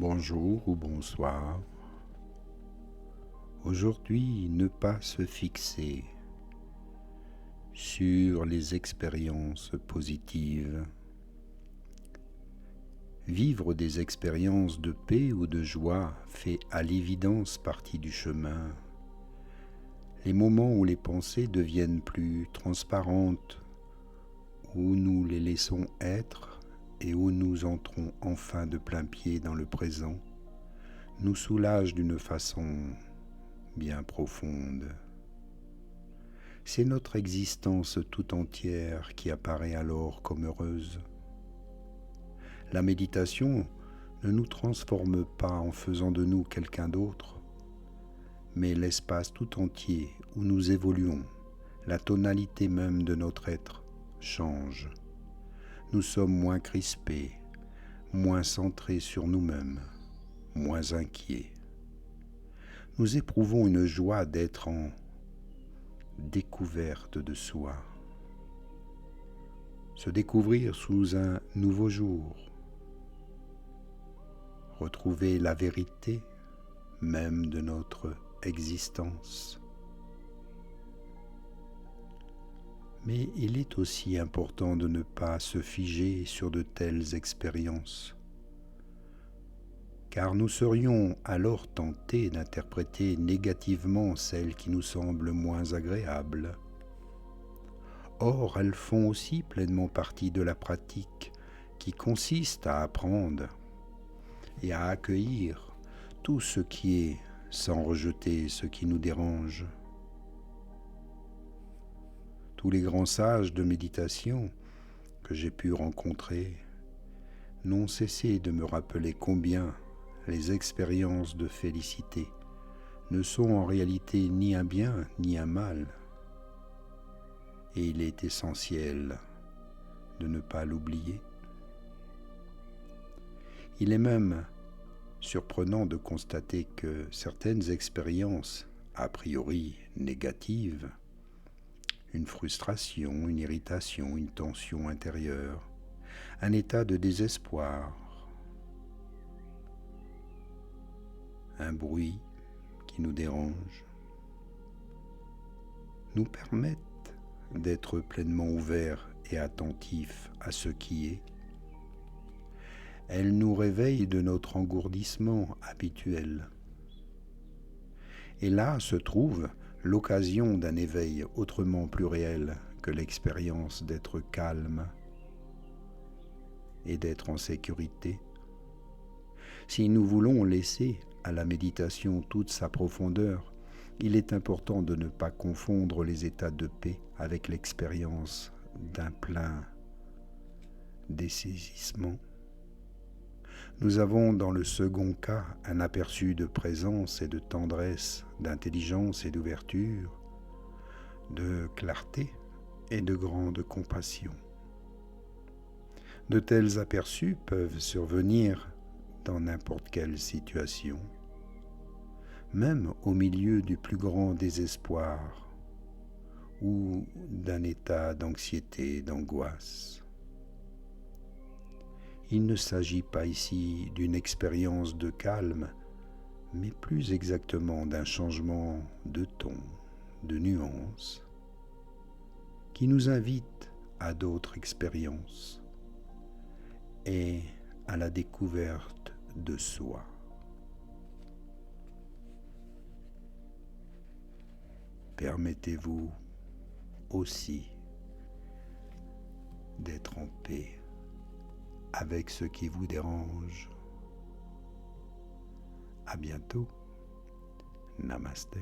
Bonjour ou bonsoir. Aujourd'hui, ne pas se fixer sur les expériences positives. Vivre des expériences de paix ou de joie fait à l'évidence partie du chemin. Les moments où les pensées deviennent plus transparentes, où nous les laissons être et où nous entrons enfin de plein pied dans le présent, nous soulagent d'une façon bien profonde. C'est notre existence tout entière qui apparaît alors comme heureuse. La méditation ne nous transforme pas en faisant de nous quelqu'un d'autre, mais l'espace tout entier où nous évoluons, la tonalité même de notre être change. Nous sommes moins crispés, moins centrés sur nous-mêmes, moins inquiets. Nous éprouvons une joie d'être en découverte de soi. Se découvrir sous un nouveau jour. Retrouver la vérité même de notre existence. Mais il est aussi important de ne pas se figer sur de telles expériences, car nous serions alors tentés d'interpréter négativement celles qui nous semblent moins agréables. Or, elles font aussi pleinement partie de la pratique qui consiste à apprendre et à accueillir tout ce qui est sans rejeter ce qui nous dérange. Tous les grands sages de méditation que j'ai pu rencontrer n'ont cessé de me rappeler combien les expériences de félicité ne sont en réalité ni un bien ni un mal. Et il est essentiel de ne pas l'oublier. Il est même surprenant de constater que certaines expériences, a priori négatives, une frustration, une irritation, une tension intérieure, un état de désespoir, un bruit qui nous dérange, nous permettent d'être pleinement ouverts et attentifs à ce qui est. Elles nous réveillent de notre engourdissement habituel. Et là se trouve l'occasion d'un éveil autrement plus réel que l'expérience d'être calme et d'être en sécurité. Si nous voulons laisser à la méditation toute sa profondeur, il est important de ne pas confondre les états de paix avec l'expérience d'un plein dessaisissement. Nous avons dans le second cas un aperçu de présence et de tendresse, d'intelligence et d'ouverture, de clarté et de grande compassion. De tels aperçus peuvent survenir dans n'importe quelle situation, même au milieu du plus grand désespoir ou d'un état d'anxiété, d'angoisse. Il ne s'agit pas ici d'une expérience de calme, mais plus exactement d'un changement de ton, de nuance, qui nous invite à d'autres expériences et à la découverte de soi. Permettez-vous aussi d'être en paix avec ce qui vous dérange. À bientôt. Namasté.